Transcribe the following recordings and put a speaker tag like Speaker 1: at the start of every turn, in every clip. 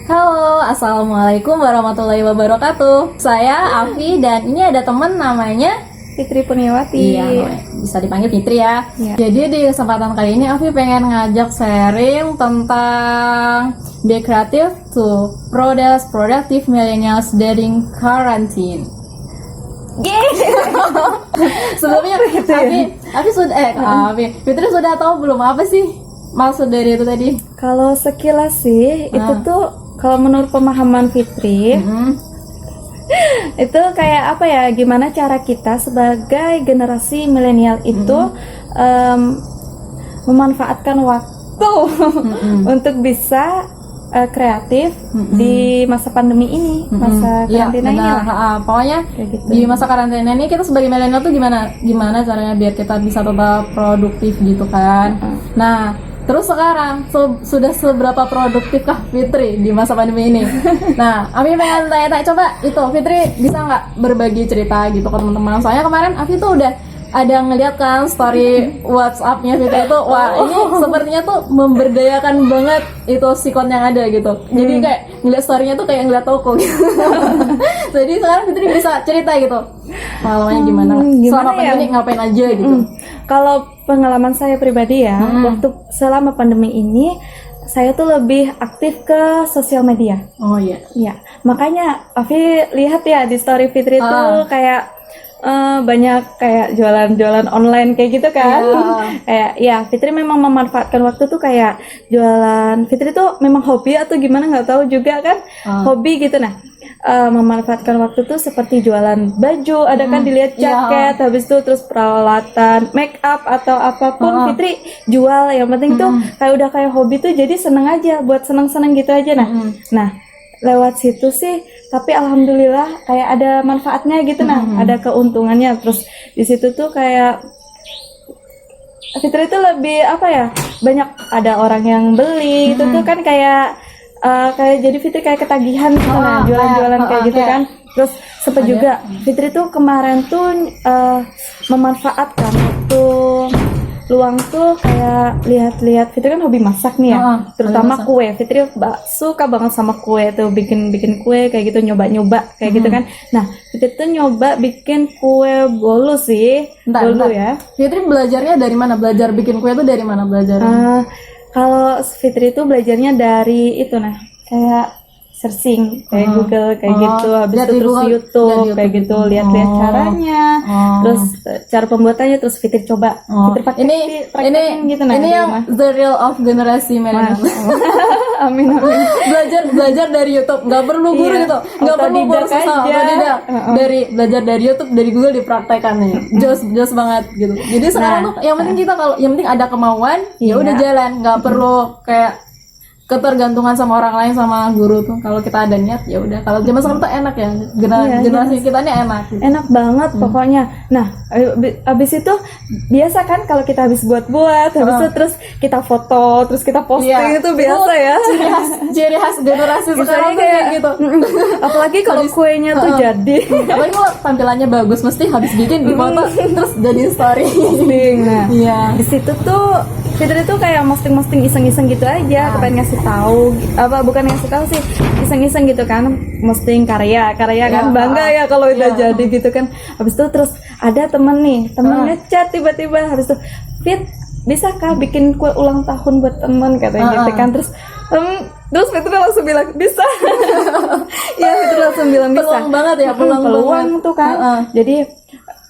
Speaker 1: Halo, Assalamualaikum warahmatullahi wabarakatuh. Saya Afi dan ini ada teman namanya
Speaker 2: Fitri Purniawati.
Speaker 1: Iya, bisa dipanggil Fitri ya.
Speaker 2: Iya.
Speaker 1: Jadi di kesempatan kali ini Afi pengen ngajak sharing tentang be creative to produce productive millennials during quarantine. Sebelumnya Fitri sudah tahu belum apa sih maksud dari itu tadi?
Speaker 2: Kalau sekilas sih itu tuh kalau menurut pemahaman Fitri itu kayak apa ya? Gimana cara kita sebagai generasi milenial itu memanfaatkan waktu untuk bisa kreatif di masa pandemi ini, masa karantina ini lah.
Speaker 1: Pokoknya
Speaker 2: Kayak gitu.
Speaker 1: di masa karantina ini kita sebagai milenial tuh gimana caranya biar kita bisa tetap produktif gitu kan. Nah, terus sekarang sudah seberapa produktifkah Fitri di masa pandemi ini? Nah, Afi pengen tanya-tanya, coba itu Fitri bisa nggak berbagi cerita gitu ke teman-teman? Soalnya kemarin Afi tuh udah ada ngeliat kan story WhatsApp-nya Fitri itu, wah ini sepertinya tuh memberdayakan banget itu sikon yang ada gitu. Jadi kayak ngeliat story-nya tuh kayak ngeliat toko gitu. Jadi sekarang Fitri bisa cerita gitu pengalamannya gimana selama pandemi ngapain aja gitu.
Speaker 2: Kalau pengalaman saya pribadi ya, waktu selama pandemi ini saya tuh lebih aktif ke sosial media.
Speaker 1: Oh iya.
Speaker 2: Ya, makanya Afi lihat ya di story Fitri tuh kayak banyak kayak jualan-jualan online kayak gitu kan. Kayak ya Fitri memang memanfaatkan waktu tuh kayak jualan. Fitri tuh memang hobi atau gimana nggak tahu juga kan. Hobi gitu nah. Memanfaatkan waktu tuh seperti jualan baju, ada kan dilihat jaket, habis itu terus peralatan make up atau apapun Fitri jual. Yang penting tuh kayak udah kayak hobi tuh jadi seneng aja, buat seneng-seneng gitu aja nah lewat situ sih, tapi alhamdulillah kayak ada manfaatnya gitu ada keuntungannya. Terus di situ tuh kayak Fitri tuh lebih apa ya, banyak ada orang yang beli itu tuh kan kayak jadi Fitri kayak ketagihan gitu jualan-jualan kayak gitu kan. Terus sempat juga Fitri tuh kemarin tuh memanfaatkan waktu luang tuh kayak lihat-lihat. Fitri kan hobi masak nih ya, terutama kue. Fitri suka banget sama kue tuh, bikin kue kayak gitu, nyoba kayak gitu kan. Nah Fitri tuh nyoba bikin kue bolu sih. Bolu ya.
Speaker 1: Fitri belajarnya dari mana? Belajar bikin kue tuh dari mana belajarnya?
Speaker 2: Kalau Fitri itu belajarnya dari itu kayak searching kayak Google kayak gitu, habis itu terus YouTube kayak gitu, lihat-lihat caranya, terus cara pembuatannya, terus Fitri coba. Fitri pakai ini gitu
Speaker 1: ini yang the real of generasi milenial.
Speaker 2: Amin.
Speaker 1: belajar dari YouTube, nggak perlu guru gitu, nggak perlu kursus aja. Belajar dari YouTube, dari Google, dipraktekkan nih. Jos banget gitu. Jadi sekarang tuh yang penting yang penting ada kemauan, ya udah jalan, nggak perlu kayak ketergantungan sama orang lain, sama guru tuh. Kalau kita ada niat ya udah. Kalau zaman sekarang tuh enak ya, generasi kita ini enak gitu.
Speaker 2: Enak banget pokoknya. Nah abis itu biasa kan kalau kita habis buat habis itu terus kita foto, terus kita posting, itu biasa ya.
Speaker 1: Ciri khas generasi sekarang tuh kayak gitu.
Speaker 2: Apalagi kalau kuenya tuh jadi,
Speaker 1: apalagi kalau tampilannya bagus, mesti habis bikin di foto terus jadi story.
Speaker 2: Nah di situ tuh Fitri tuh kayak posting iseng-iseng gitu aja, pengen ngasih tahu, bukan ngasih tahu sih, iseng-iseng gitu kan, posting karya kan, bangga ya kalau udah jadi gitu kan. Habis itu terus ada temen ngechat tiba-tiba, habis itu Fit, bisakah bikin kue ulang tahun buat temen katanya gitu kan. Terus Fitri langsung bilang bisa. Ya Fitri langsung bilang bisa.
Speaker 1: Peluang banget ya,
Speaker 2: peluang tuh kan. Jadi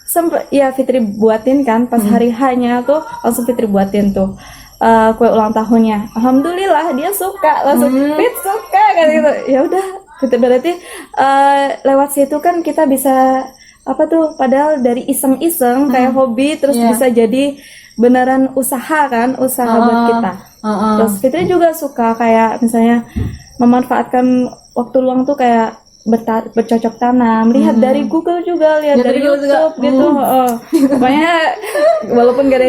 Speaker 2: sempet ya Fitri buatin kan pas hari hanya tuh, langsung Fitri buatin tuh kue ulang tahunnya. Alhamdulillah dia suka, langsung Fit suka kan gitu. Ya udah Fitri berarti lewat situ kan kita bisa padahal dari iseng-iseng kayak hobi, terus bisa jadi beneran usaha buat kita. Terus Fitri juga suka kayak misalnya memanfaatkan waktu luang tuh kayak bercocok tanam, lihat dari Google juga, lihat dari YouTube gitu. Pokoknya walaupun gak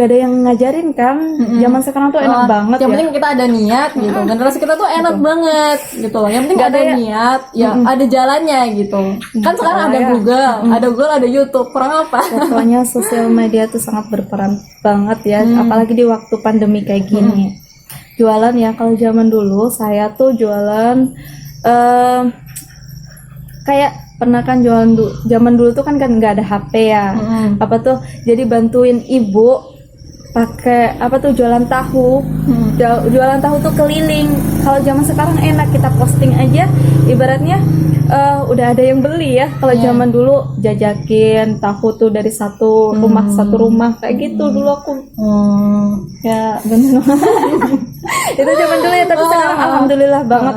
Speaker 2: ada yang ngajarin kan, zaman sekarang tuh enak banget.
Speaker 1: Yang penting kita ada niat gitu. Generasi kita tuh enak banget gitu loh. Yang penting ada niat, ya ada jalannya gitu. Kan sekarang ada Google, ada YouTube, kurang apa?
Speaker 2: Pokoknya sosial media tuh sangat berperan banget ya, apalagi di waktu pandemi kayak gini. jualan ya. Kalau zaman dulu saya tuh jualan kayak pernah kan jualan zaman dulu tuh kan nggak ada HP ya. Apa tuh jadi bantuin ibu pakai apa tuh jualan tahu. Jualan tahu tuh keliling. Kalau zaman sekarang enak, kita posting aja ibaratnya udah ada yang beli ya. Kalau zaman dulu jajakin tahu tuh dari satu rumah kayak gitu dulu aku. Ya benar. Itu zaman dulu ya, tapi sekarang alhamdulillah banget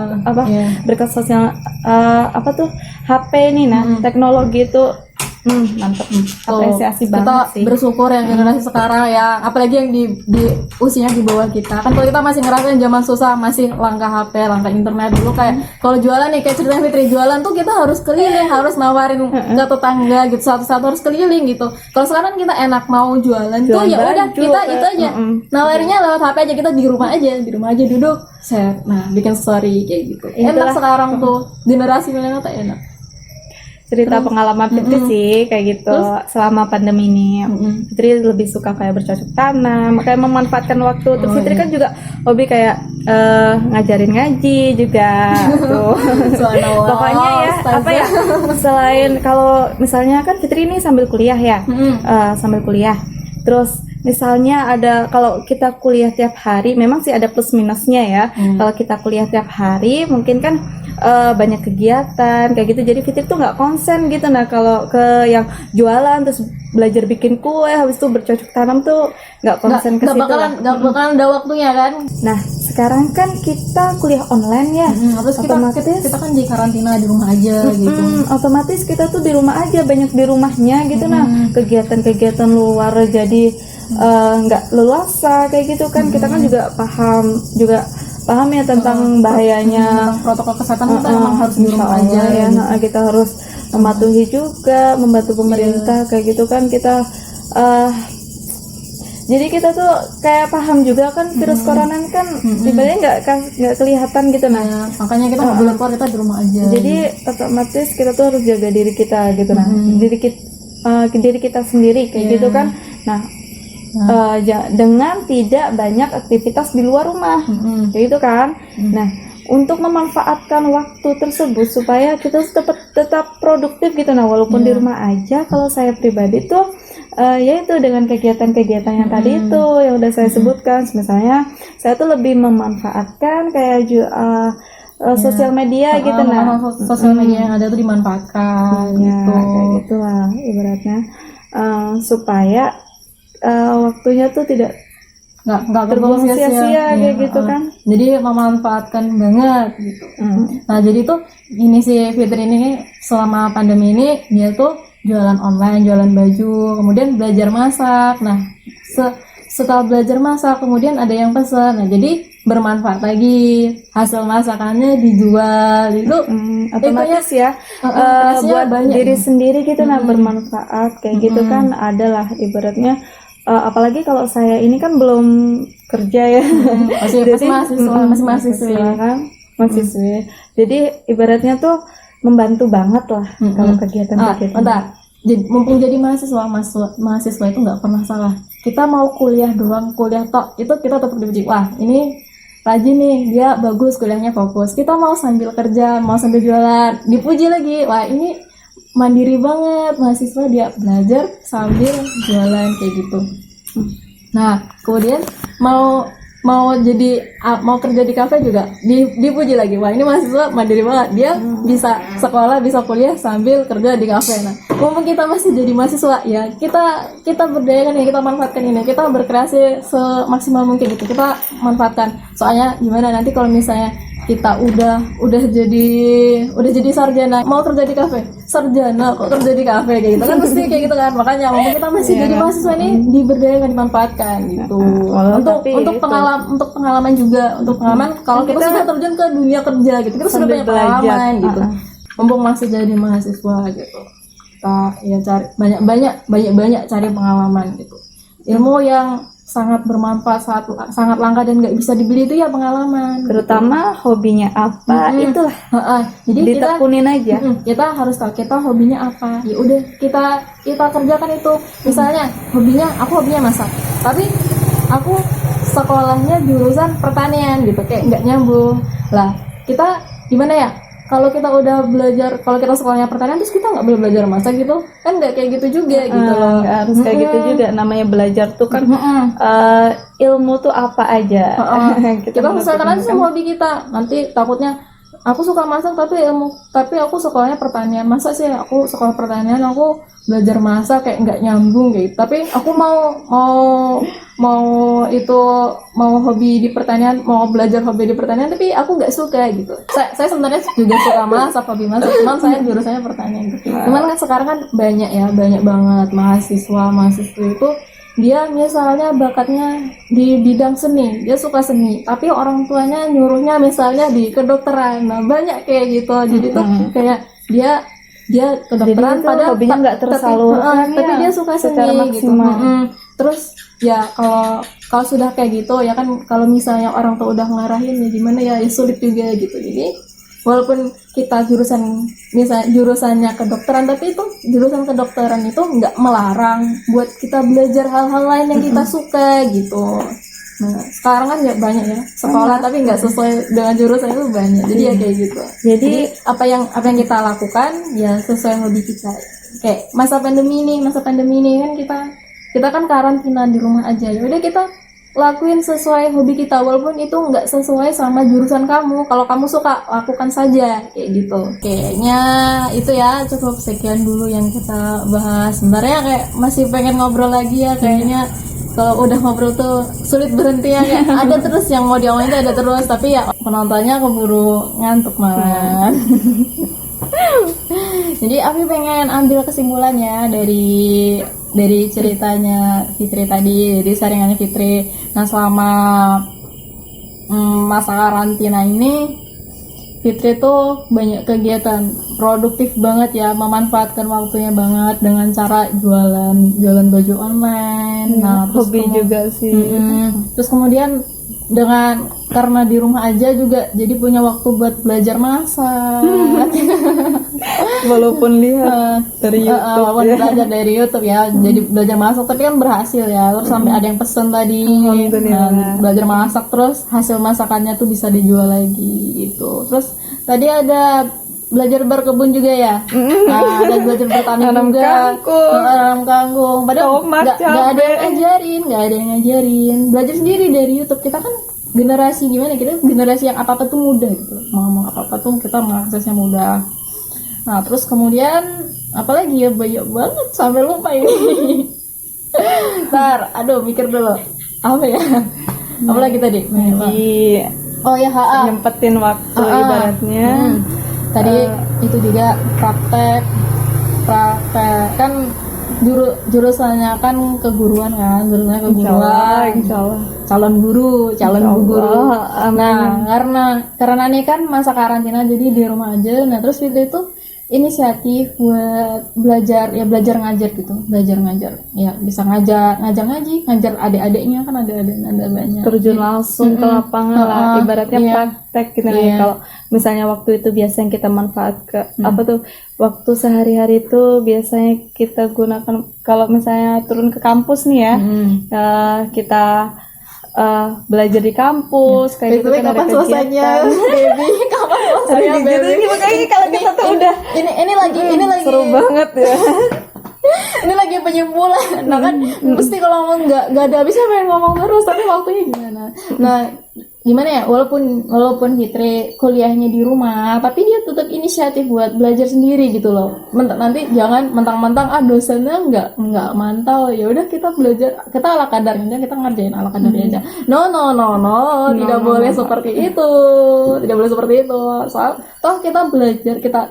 Speaker 2: berkat sosial apa tuh HP ini teknologi itu mantep. Apresiasi banget
Speaker 1: kita
Speaker 2: sih.
Speaker 1: bersyukur yang generasi sekarang ya, apalagi yang di usianya di bawah kita. Kan kalau kita masih ngerasain zaman susah, masih langka HP, langka internet dulu kayak kalau jualan nih kayak cerita Fitri jualan tuh kita harus keliling, harus nawarin ke tetangga gitu, satu-satu harus keliling gitu. Kalau sekarang kita enak mau jualan tuh ya udah kita itu aja. Nawarinnya lewat HP aja, kita di rumah aja duduk, share. Nah, bikin story kayak gitu. Enak sekarang tuh generasi milenial tuh enak.
Speaker 2: Cerita pengalaman Fitri sih kayak gitu. Selama pandemi ini Fitri lebih suka kayak bercocok tanam, kayak memanfaatkan waktu. Terus Fitri kan juga hobi kayak ngajarin ngaji juga tuh. Pokoknya ya apa ya, selain kalau misalnya kan Fitri ini sambil kuliah ya, sambil kuliah. Terus misalnya ada, kalau kita kuliah tiap hari memang sih ada plus minusnya ya. Kalau kita kuliah tiap hari mungkin kan banyak kegiatan kayak gitu, jadi Fitri tuh nggak konsen gitu. Nah kalau ke yang jualan terus belajar bikin kue, habis itu bercocok tanam tuh nggak konsen ke situ.
Speaker 1: Nggak bakalan ada waktunya kan.
Speaker 2: Nah sekarang kan kita kuliah online ya,
Speaker 1: terus kita kan di karantina di rumah aja gitu.
Speaker 2: Otomatis kita tuh di rumah aja, banyak di rumahnya gitu. Nah kegiatan-kegiatan luar jadi nggak leluasa kayak gitu kan. Kita kan juga paham ya tentang bahayanya,
Speaker 1: tentang protokol kesehatan kita emang harus di rumah aja ya.
Speaker 2: Nah, kita harus mematuhi juga, membantu pemerintah kayak gitu kan. Kita jadi kita tuh kayak paham juga kan virus corona kan sebenarnya nggak kelihatan gitu. Nah
Speaker 1: makanya kita nggak boleh keluar, kita di rumah aja.
Speaker 2: Jadi otomatis kita tuh harus jaga diri kita gitu. Nah diri kita sendiri kayak gitu kan. Nah dengan tidak banyak aktivitas di luar rumah kayak gitu kan. Nah untuk memanfaatkan waktu tersebut supaya kita tetap produktif gitu. Nah walaupun di rumah aja, kalau saya pribadi tuh yaitu dengan kegiatan-kegiatan yang tadi itu yang udah saya sebutkan. Misalnya saya tuh lebih memanfaatkan kayak sosial media gitu. Nah
Speaker 1: sosial media yang ada tuh dimanfaatkan gitu.
Speaker 2: Kayak gitulah ibaratnya, supaya waktunya tuh nggak terbuang sia-sia kayak gitu kan.
Speaker 1: Jadi memanfaatkan banget gitu. Nah jadi tuh ini si Fitri ini selama pandemi ini dia tuh jualan online, jualan baju, kemudian belajar masak. Nah setelah belajar masak kemudian ada yang pesan. Nah jadi bermanfaat lagi, hasil masakannya dijual itu
Speaker 2: otomatis ya buat diri sendiri gitu. Nah bermanfaat kayak gitu kan adalah ibaratnya. Apalagi kalau saya ini kan belum kerja ya,
Speaker 1: masih mahasiswa kan,
Speaker 2: mahasiswa. Jadi ibaratnya tuh membantu banget lah kalau kegiatan-kegiatan.
Speaker 1: Bentar, mumpung jadi mahasiswa itu nggak pernah salah. Kita mau kuliah doang, kuliah tok itu kita tetap dipuji. Wah ini rajin nih, dia bagus kuliahnya fokus. Kita mau sambil kerja, mau sambil jualan, dipuji lagi. Wah ini mandiri banget mahasiswa, dia belajar sambil jualan kayak gitu. Nah kemudian mau kerja di kafe juga dipuji lagi. Wah ini mahasiswa mandiri banget, dia bisa sekolah bisa kuliah sambil kerja di kafe. Nah mumpung kita masih jadi mahasiswa ya, kita berdayakan ya, kita manfaatkan ini, kita berkreasi semaksimal mungkin gitu, kita manfaatkan. Soalnya gimana nanti kalau misalnya kita udah jadi sarjana mau kerja di kafe, sarjana kok kerja di kafe kayak gitu kan, pasti kayak gitu kan. Makanya mumpung kita masih jadi mahasiswa ini, diberdayakan, dimanfaatkan gitu. Untuk pengalaman juga, untuk pengalaman kalau kita sudah terjun ke dunia kerja gitu, kita sudah banyak pengalaman gitu. Mumpung masih jadi mahasiswa gitu, kita ya cari banyak cari pengalaman gitu. Ilmu yang sangat bermanfaat, sangat langka dan nggak bisa dibeli itu ya pengalaman.
Speaker 2: Terutama gitu. Hobinya apa itulah.
Speaker 1: Jadi
Speaker 2: ditekunin aja.
Speaker 1: Kita harus tahu kita hobinya apa. Ya udah kita kerjakan itu. Misalnya aku hobinya masak. Tapi aku sekolahnya jurusan pertanian gitu, kayak nggak nyambung lah. Kita gimana ya, kalau kita udah belajar, kalau kita sekolahnya pertanian terus kita nggak boleh belajar masak gitu kan, nggak kayak gitu juga gitu loh.
Speaker 2: Nggak harus kayak gitu juga, namanya belajar tuh kan ilmu tuh apa aja.
Speaker 1: Kita misalkan aja sama hobi kita, nanti takutnya aku suka masak tapi aku sekolahnya pertanian, masa sih aku sekolah pertanian aku belajar masak kayak nggak nyambung gitu, tapi aku mau hobi di pertanian, mau belajar hobi di pertanian tapi aku nggak suka gitu. Saya sebenarnya juga suka masak, hobi masak, cuman saya jurusannya pertanian gitu. Cuman kan sekarang kan banyak banget mahasiswa itu dia misalnya bakatnya di bidang seni, dia suka seni, tapi orang tuanya nyuruhnya misalnya di kedokteran. Nah, banyak kayak gitu. Jadi tuh kayak dia kedokteran padahal
Speaker 2: hobinya nggak tersalurkan,
Speaker 1: tapi dia suka
Speaker 2: secara
Speaker 1: seni gitu. Terus ya kalau sudah kayak gitu ya kan, kalau misalnya orang tua udah ngarahin ya gimana ya sulit juga gitu. Jadi walaupun kita jurusannya kedokteran, tapi itu jurusan kedokteran itu nggak melarang buat kita belajar hal-hal lain yang kita suka gitu. Nah, sekarang kan ya banyak ya sekolah tapi nggak sesuai dengan jurusan itu banyak. Jadi ya kayak gitu. Jadi apa yang kita lakukan ya sesuai hobi kita. Kayak masa pandemi ini kan kita kan karantina di rumah aja. Ya udah kita lakuin sesuai hobi kita, walaupun itu nggak sesuai sama jurusan kamu. Kalau kamu suka, lakukan saja kayak gitu. Kayaknya itu ya cukup sekian dulu yang kita bahas. Sebenarnya kayak masih pengen ngobrol lagi ya kayaknya. Kalau udah ngobrol tuh sulit berhenti ya, kayak ada terus yang mau diomongin tuh ada terus, tapi ya penontonnya keburu ngantuk malah. Jadi Afi pengen ambil kesimpulannya dari ceritanya Fitri tadi, dari saringannya Fitri. Nah, selama masa karantina ini Fitri tuh banyak kegiatan, produktif banget ya, memanfaatkan waktunya banget dengan cara jualan baju online. Nah, terus
Speaker 2: hobi juga sih.
Speaker 1: Terus kemudian karena di rumah aja juga jadi punya waktu buat belajar masak.
Speaker 2: Walaupun lihat dari YouTube,
Speaker 1: walaupun belajar dari YouTube ya, jadi belajar masak tapi kan berhasil ya. Terus sampai ada yang pesen tadi. Nah, belajar masak terus hasil masakannya tuh bisa dijual lagi gitu. Terus tadi ada belajar berkebun juga ya. Nah, ada belajar bertani juga. Nanam kangkung. Padahal nggak ada yang ngajarin. Belajar sendiri dari YouTube. Kita kan generasi gimana? Kita generasi yang apa-apa tuh mudah gitu. Mau ngomong apa-apa tuh kita mengaksesnya mudah. Nah, terus kemudian apalagi ya, banyak banget sampai lupa ini. Ntar, mikir dulu. Apa ya? Apalagi tadi? Oh ya,
Speaker 2: nyempetin waktu ibaratnya.
Speaker 1: Tadi itu juga praktek kan jurusannya kan keguruan kan, jurusannya keguruan.
Speaker 2: Insyaallah.
Speaker 1: Calon guru. Nah, karena ini kan masa karantina jadi di rumah aja. Nah, terus Fitri itu inisiatif buat belajar ngajar gitu, ya bisa ngajar ngaji, ngajar adik-adiknya kan, ada banyak,
Speaker 2: terjun langsung ke lapangan lah, ibaratnya praktek gitu nih. Kalau misalnya waktu itu biasa yang kita manfaat waktu sehari-hari itu biasanya kita gunakan kalau misalnya turun ke kampus nih ya, kita belajar di kampus kayak gitu kan, ada kegiatan. Baby, kapan selesainya baby? Makanya kalau kita tuh udah ini lagi seru banget ya.
Speaker 1: Ini lagi penyimpulan. Nah kan mesti kalau ngomong nggak ada habisnya, pengen ngomong terus, tapi waktunya gimana? Nah, gimana ya, walaupun Fitri kuliahnya di rumah, tapi dia tetap inisiatif buat belajar sendiri gitu loh. Nanti jangan mentang-mentang dosennya nggak mantau, ya udah kita belajar, kita ala kadarnya, kita ngerjain ala kadarnya aja. No, tidak boleh seperti itu. Soal toh kita belajar, kita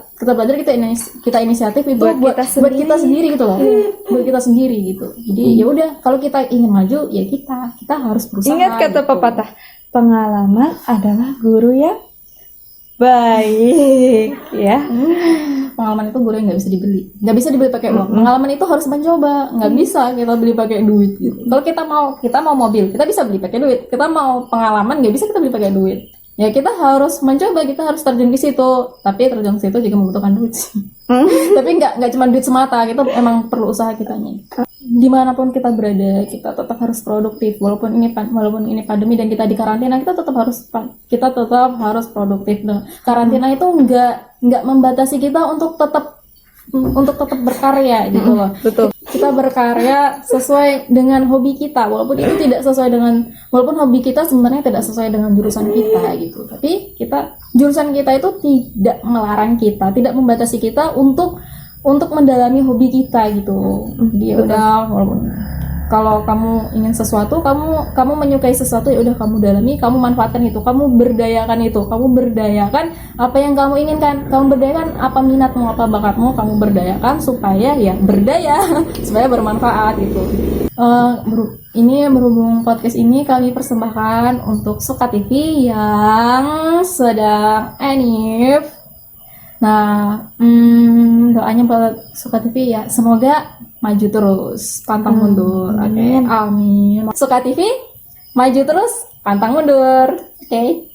Speaker 1: inisiatif itu buat kita sendiri gitu loh. Buat kita sendiri gitu. Jadi ya udah, kalau kita ingin maju ya kita harus berusaha.
Speaker 2: Ingat kata
Speaker 1: gitu.
Speaker 2: pepatah, pengalaman adalah guru yang baik ya.
Speaker 1: Pengalaman itu guru yang nggak bisa dibeli pakai uang. Pengalaman itu harus mencoba, nggak bisa kita beli pakai duit gitu. Kalau kita mau mobil, kita bisa beli pakai duit. Kita mau pengalaman, nggak bisa kita beli pakai duit. Ya kita harus mencoba, kita harus terjun di situ. Tapi terjun di situ juga membutuhkan duit sih. Tapi nggak cuma duit semata, kita emang perlu usaha kitanya. dimanapun kita berada, kita tetap harus produktif. Walaupun ini pandemi dan kita di karantina, kita tetap harus produktif. Nah, karantina itu nggak membatasi kita untuk tetap berkarya gitu loh.
Speaker 2: Betul.
Speaker 1: Kita berkarya sesuai dengan hobi kita, walaupun hobi kita sebenarnya tidak sesuai dengan jurusan kita gitu. Tapi jurusan kita itu tidak melarang kita, tidak membatasi kita untuk mendalami hobi kita gitu. Dia udah, walaupun kalau kamu ingin sesuatu, kamu menyukai sesuatu, ya udah kamu dalami, kamu manfaatkan itu, kamu berdayakan apa yang kamu inginkan, kamu berdayakan apa minatmu, apa bakatmu, kamu berdayakan supaya ya berdaya, supaya bermanfaat gitu. Ini berhubung podcast ini kami persembahkan untuk Suka TV yang sedang anif. Nah, doanya buat Suka TV ya, semoga maju terus, pantang mundur. Oke, amin. Suka TV, maju terus, pantang mundur. Oke.